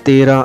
13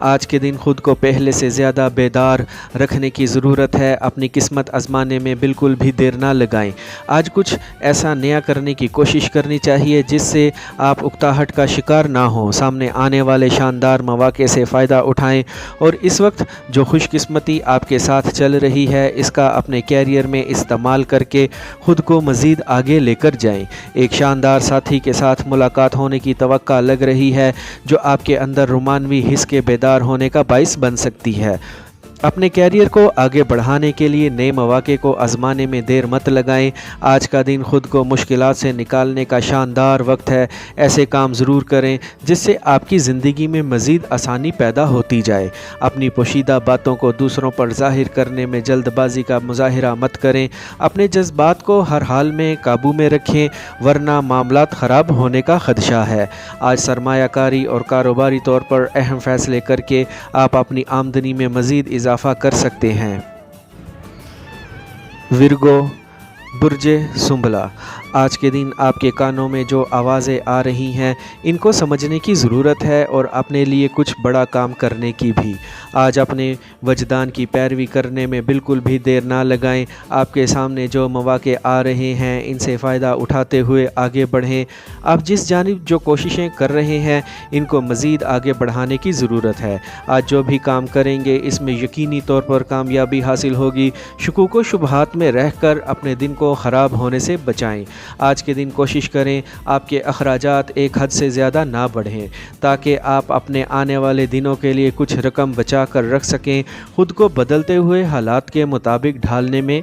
آج کے دن خود کو پہلے سے زیادہ بیدار رکھنے کی ضرورت ہے۔ اپنی قسمت آزمانے میں بالکل بھی دیر نہ لگائیں۔ آج کچھ ایسا نیا کرنے کی کوشش کرنی چاہیے جس سے آپ اکتاہٹ کا شکار نہ ہوں۔ سامنے آنے والے شاندار مواقع سے فائدہ اٹھائیں اور اس وقت جو خوش قسمتی آپ کے ساتھ چل رہی ہے اس کا اپنے کیریئر میں استعمال کر کے خود کو مزید آگے لے کر جائیں۔ ایک شاندار ساتھی کے ساتھ ملاقات ہونے کی توقع لگ رہی ہے جو آپ کے اندر رومانوی حس کے بیدار ہونے کا باعث بن سکتی ہے۔ اپنے کیریئر کو آگے بڑھانے کے لیے نئے مواقع کو آزمانے میں دیر مت لگائیں۔ آج کا دن خود کو مشکلات سے نکالنے کا شاندار وقت ہے۔ ایسے کام ضرور کریں جس سے آپ کی زندگی میں مزید آسانی پیدا ہوتی جائے۔ اپنی پوشیدہ باتوں کو دوسروں پر ظاہر کرنے میں جلد بازی کا مظاہرہ مت کریں۔ اپنے جذبات کو ہر حال میں قابو میں رکھیں ورنہ معاملات خراب ہونے کا خدشہ ہے۔ آج سرمایہ کاری اور کاروباری طور پر اہم فیصلے کر کے آپ اپنی آمدنی میں مزید اضافہ کر سکتے ہیں۔ ورگو، برج سنبلہ، آج کے دن آپ کے کانوں میں جو آوازیں آ رہی ہیں ان کو سمجھنے کی ضرورت ہے اور اپنے لیے کچھ بڑا کام کرنے کی بھی۔ آج اپنے وجدان کی پیروی کرنے میں بالکل بھی دیر نہ لگائیں۔ آپ کے سامنے جو مواقع آ رہے ہیں ان سے فائدہ اٹھاتے ہوئے آگے بڑھیں۔ آپ جس جانب جو کوششیں کر رہے ہیں ان کو مزید آگے بڑھانے کی ضرورت ہے۔ آج جو بھی کام کریں گے اس میں یقینی طور پر کامیابی حاصل ہوگی۔ شکوک و شبہات میں رہ کر اپنے دن کو خراب ہونے سے بچائیں۔ آج کے دن کوشش کریں آپ کے اخراجات ایک حد سے زیادہ نہ بڑھیں تاکہ آپ اپنے آنے والے دنوں کے لیے کچھ رقم بچا کر رکھ سکیں۔ خود کو بدلتے ہوئے حالات کے مطابق ڈھالنے میں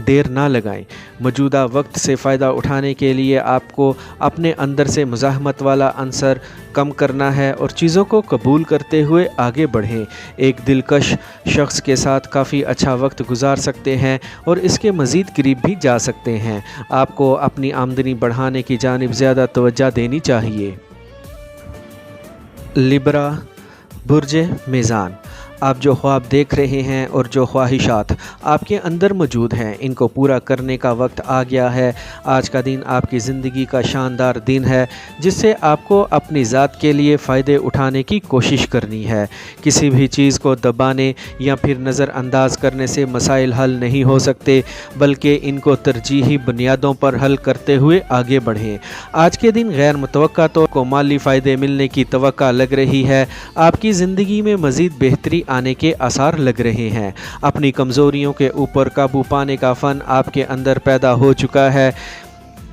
دیر نہ لگائیں۔ موجودہ وقت سے فائدہ اٹھانے کے لیے آپ کو اپنے اندر سے مزاحمت والا عنصر کم کرنا ہے اور چیزوں کو قبول کرتے ہوئے آگے بڑھیں۔ ایک دلکش شخص کے ساتھ کافی اچھا وقت گزار سکتے ہیں اور اس کے مزید قریب بھی جا سکتے ہیں۔ آپ کو اپنی آمدنی بڑھانے کی جانب زیادہ توجہ دینی چاہیے۔ لیبرا، برج میزان، آپ جو خواب دیکھ رہے ہیں اور جو خواہشات آپ کے اندر موجود ہیں ان کو پورا کرنے کا وقت آ گیا ہے۔ آج کا دن آپ کی زندگی کا شاندار دن ہے جس سے آپ کو اپنی ذات کے لیے فائدے اٹھانے کی کوشش کرنی ہے۔ کسی بھی چیز کو دبانے یا پھر نظر انداز کرنے سے مسائل حل نہیں ہو سکتے بلکہ ان کو ترجیحی بنیادوں پر حل کرتے ہوئے آگے بڑھیں۔ آج کے دن غیر متوقع طور کو مالی فائدے ملنے کی توقع لگ رہی ہے۔ آپ کی زندگی میں مزید بہتری آنے کے آثار لگ رہے ہیں۔ اپنی کمزوریوں کے اوپر قابو پانے کا فن آپ کے اندر پیدا ہو چکا ہے۔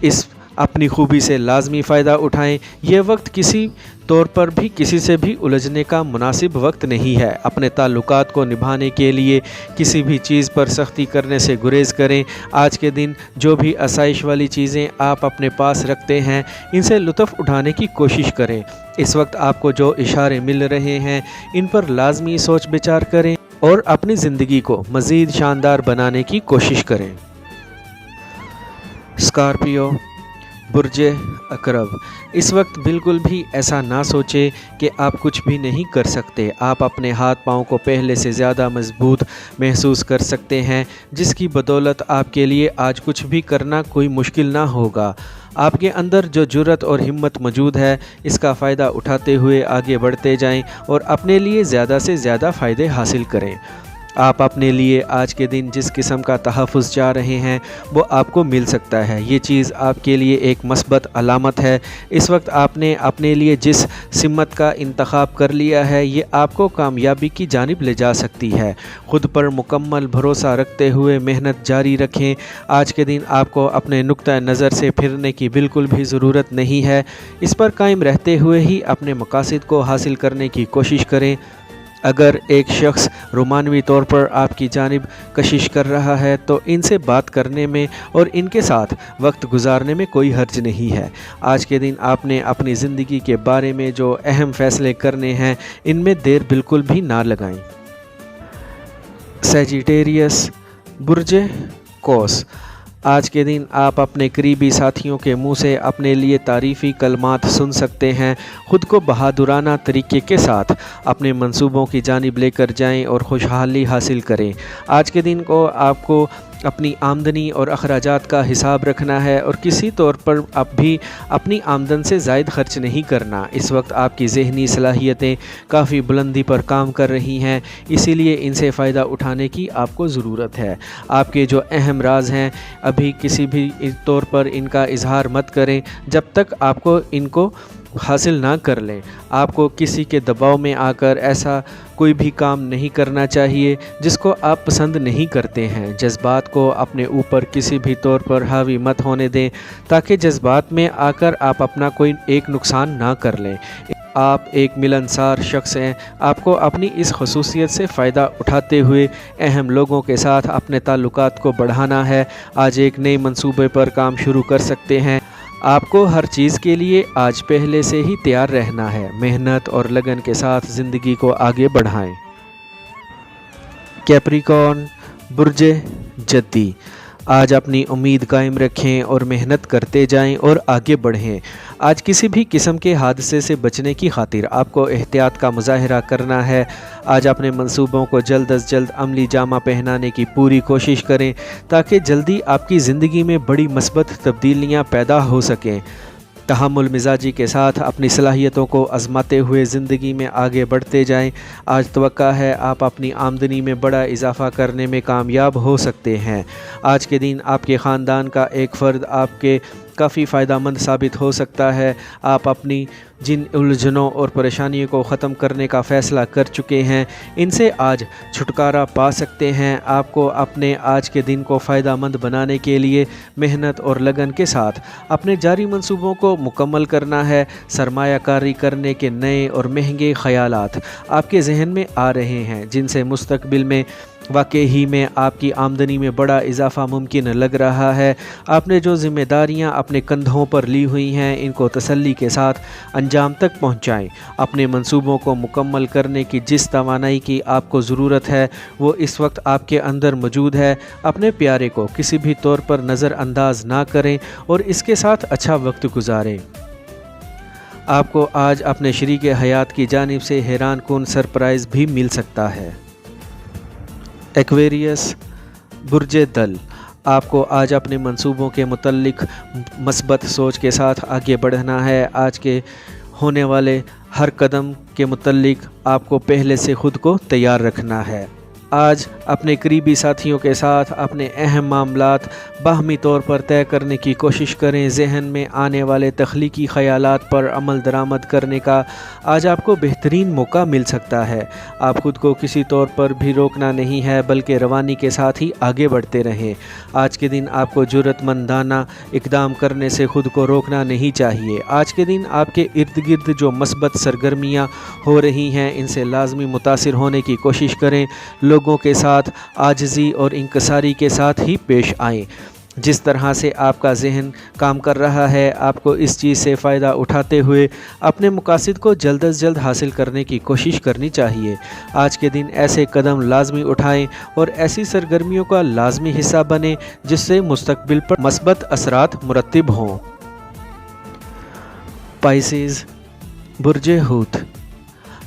اس اپنی خوبی سے لازمی فائدہ اٹھائیں۔ یہ وقت کسی طور پر بھی کسی سے بھی الجھنے کا مناسب وقت نہیں ہے۔ اپنے تعلقات کو نبھانے کے لیے کسی بھی چیز پر سختی کرنے سے گریز کریں۔ آج کے دن جو بھی آسائش والی چیزیں آپ اپنے پاس رکھتے ہیں ان سے لطف اٹھانے کی کوشش کریں۔ اس وقت آپ کو جو اشارے مل رہے ہیں ان پر لازمی سوچ بچار کریں اور اپنی زندگی کو مزید شاندار بنانے کی کوشش کریں۔ اسکارپیو، برج عقرب، اس وقت بالکل بھی ایسا نہ سوچیں کہ آپ کچھ بھی نہیں کر سکتے۔ آپ اپنے ہاتھ پاؤں کو پہلے سے زیادہ مضبوط محسوس کر سکتے ہیں جس کی بدولت آپ کے لیے آج کچھ بھی کرنا کوئی مشکل نہ ہوگا۔ آپ کے اندر جو جرأت اور ہمت موجود ہے اس کا فائدہ اٹھاتے ہوئے آگے بڑھتے جائیں اور اپنے لیے زیادہ سے زیادہ فائدے حاصل کریں۔ آپ اپنے لیے آج کے دن جس قسم کا تحفظ چاہ رہے ہیں وہ آپ کو مل سکتا ہے۔ یہ چیز آپ کے لیے ایک مثبت علامت ہے۔ اس وقت آپ نے اپنے لیے جس سمت کا انتخاب کر لیا ہے یہ آپ کو کامیابی کی جانب لے جا سکتی ہے۔ خود پر مکمل بھروسہ رکھتے ہوئے محنت جاری رکھیں۔ آج کے دن آپ کو اپنے نقطہ نظر سے پھرنے کی بالکل بھی ضرورت نہیں ہے۔ اس پر قائم رہتے ہوئے ہی اپنے مقاصد کو حاصل کرنے کی کوشش کریں۔ اگر ایک شخص رومانوی طور پر آپ کی جانب کشش کر رہا ہے تو ان سے بات کرنے میں اور ان کے ساتھ وقت گزارنے میں کوئی حرج نہیں ہے۔ آج کے دن آپ نے اپنی زندگی کے بارے میں جو اہم فیصلے کرنے ہیں ان میں دیر بالکل بھی نہ لگائیں۔ سیجیٹیریس، برج قوس، آج کے دن آپ اپنے قریبی ساتھیوں کے منہ سے اپنے لیے تعریفی کلمات سن سکتے ہیں۔ خود کو بہادرانہ طریقے کے ساتھ اپنے منصوبوں کی جانب لے کر جائیں اور خوشحالی حاصل کریں۔ آج کے دن کو آپ کو اپنی آمدنی اور اخراجات کا حساب رکھنا ہے اور کسی طور پر اب بھی اپنی آمدن سے زائد خرچ نہیں کرنا۔ اس وقت آپ کی ذہنی صلاحیتیں کافی بلندی پر کام کر رہی ہیں، اسی لیے ان سے فائدہ اٹھانے کی آپ کو ضرورت ہے۔ آپ کے جو اہم راز ہیں ابھی کسی بھی طور پر ان کا اظہار مت کریں جب تک آپ کو ان کو حاصل نہ کر لیں۔ آپ کو کسی کے دباؤ میں آ کر ایسا کوئی بھی کام نہیں کرنا چاہیے جس کو آپ پسند نہیں کرتے ہیں۔ جذبات کو اپنے اوپر کسی بھی طور پر حاوی مت ہونے دیں تاکہ جذبات میں آ کر آپ اپنا کوئی ایک نقصان نہ کر لیں۔ آپ ایک ملنسار شخص ہیں، آپ کو اپنی اس خصوصیت سے فائدہ اٹھاتے ہوئے اہم لوگوں کے ساتھ اپنے تعلقات کو بڑھانا ہے۔ آج ایک نئے منصوبے پر کام شروع کر سکتے ہیں۔ آپ کو ہر چیز کے لیے آج پہلے سے ہی تیار رہنا ہے۔ محنت اور لگن کے ساتھ زندگی کو آگے بڑھائیں۔ کیپریکارن برج جدی، آج اپنی امید قائم رکھیں اور محنت کرتے جائیں اور آگے بڑھیں۔ آج کسی بھی قسم کے حادثے سے بچنے کی خاطر آپ کو احتیاط کا مظاہرہ کرنا ہے۔ آج اپنے منصوبوں کو جلد از جلد عملی جامہ پہنانے کی پوری کوشش کریں تاکہ جلدی آپ کی زندگی میں بڑی مثبت تبدیلیاں پیدا ہو سکیں۔ تحمل مزاجی کے ساتھ اپنی صلاحیتوں کو آزماتے ہوئے زندگی میں آگے بڑھتے جائیں۔ آج توقع ہے آپ اپنی آمدنی میں بڑا اضافہ کرنے میں کامیاب ہو سکتے ہیں۔ آج کے دن آپ کے خاندان کا ایک فرد آپ کے کافی فائدہ مند ثابت ہو سکتا ہے۔ آپ اپنی جن الجھنوں اور پریشانیوں کو ختم کرنے کا فیصلہ کر چکے ہیں، ان سے آج چھٹکارا پا سکتے ہیں۔ آپ کو اپنے آج کے دن کو فائدہ مند بنانے کے لیے محنت اور لگن کے ساتھ اپنے جاری منصوبوں کو مکمل کرنا ہے۔ سرمایہ کاری کرنے کے نئے اور مہنگے خیالات آپ کے ذہن میں آ رہے ہیں، جن سے مستقبل میں واقعی میں آپ کی آمدنی میں بڑا اضافہ ممکن لگ رہا ہے۔ آپ نے جو ذمہ داریاں اپنے کندھوں پر لی ہوئی ہیں، ان کو تسلی کے ساتھ انجام تک پہنچائیں۔ اپنے منصوبوں کو مکمل کرنے کی جس توانائی کی آپ کو ضرورت ہے، وہ اس وقت آپ کے اندر موجود ہے۔ اپنے پیارے کو کسی بھی طور پر نظر انداز نہ کریں اور اس کے ساتھ اچھا وقت گزاریں۔ آپ کو آج اپنے شریک حیات کی جانب سے حیران کن سرپرائز بھی مل سکتا ہے۔ ایکویریس برج دل، آپ کو آج اپنے منصوبوں کے متعلق مثبت سوچ کے ساتھ آگے بڑھنا ہے۔ آج کے ہونے والے ہر قدم کے متعلق آپ کو پہلے سے خود کو تیار رکھنا ہے۔ آج اپنے قریبی ساتھیوں کے ساتھ اپنے اہم معاملات باہمی طور پر طے کرنے کی کوشش کریں۔ ذہن میں آنے والے تخلیقی خیالات پر عمل درآمد کرنے کا آج آپ کو بہترین موقع مل سکتا ہے۔ آپ خود کو کسی طور پر بھی روکنا نہیں ہے، بلکہ روانی کے ساتھ ہی آگے بڑھتے رہیں۔ آج کے دن آپ کو جرأت مندانہ اقدام کرنے سے خود کو روکنا نہیں چاہیے۔ آج کے دن آپ کے ارد گرد جو مثبت سرگرمیاں ہو رہی ہیں، ان سے لازمی متاثر ہونے کی کوشش کریں۔ لوگوں کے ساتھ عاجزی اور انکساری کے ساتھ ہی پیش آئیں۔ جس طرح سے آپ کا ذہن کام کر رہا ہے، آپ کو اس چیز سے فائدہ اٹھاتے ہوئے اپنے مقاصد کو جلد از جلد حاصل کرنے کی کوشش کرنی چاہیے۔ آج کے دن ایسے قدم لازمی اٹھائیں اور ایسی سرگرمیوں کا لازمی حصہ بنیں جس سے مستقبل پر مثبت اثرات مرتب ہوں۔ پائسیز برج حوت،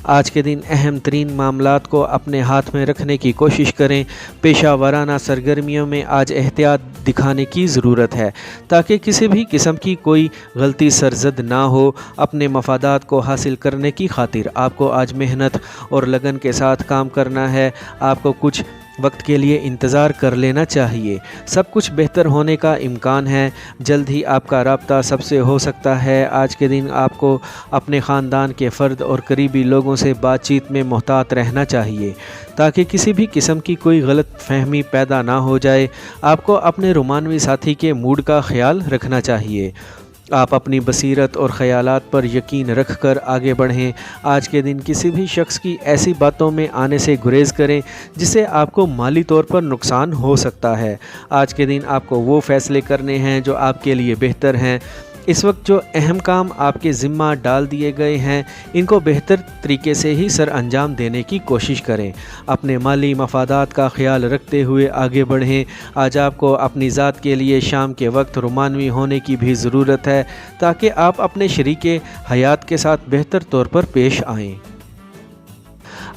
آج کے دن اہم ترین معاملات کو اپنے ہاتھ میں رکھنے کی کوشش کریں۔ پیشہ ورانہ سرگرمیوں میں آج احتیاط دکھانے کی ضرورت ہے تاکہ کسی بھی قسم کی کوئی غلطی سرزد نہ ہو۔ اپنے مفادات کو حاصل کرنے کی خاطر آپ کو آج محنت اور لگن کے ساتھ کام کرنا ہے۔ آپ کو کچھ وقت کے لیے انتظار کر لینا چاہیے، سب کچھ بہتر ہونے کا امکان ہے۔ جلد ہی آپ کا رابطہ سب سے ہو سکتا ہے۔ آج کے دن آپ کو اپنے خاندان کے فرد اور قریبی لوگوں سے بات چیت میں محتاط رہنا چاہیے تاکہ کسی بھی قسم کی کوئی غلط فہمی پیدا نہ ہو جائے۔ آپ کو اپنے رومانوی ساتھی کے موڈ کا خیال رکھنا چاہیے۔ آپ اپنی بصیرت اور خیالات پر یقین رکھ کر آگے بڑھیں۔ آج کے دن کسی بھی شخص کی ایسی باتوں میں آنے سے گریز کریں جس سے آپ کو مالی طور پر نقصان ہو سکتا ہے۔ آج کے دن آپ کو وہ فیصلے کرنے ہیں جو آپ کے لیے بہتر ہیں۔ اس وقت جو اہم کام آپ کے ذمہ ڈال دیے گئے ہیں، ان کو بہتر طریقے سے ہی سر انجام دینے کی کوشش کریں۔ اپنے مالی مفادات کا خیال رکھتے ہوئے آگے بڑھیں۔ آج آپ کو اپنی ذات کے لیے شام کے وقت رومانوی ہونے کی بھی ضرورت ہے تاکہ آپ اپنے شریک حیات کے ساتھ بہتر طور پر پیش آئیں۔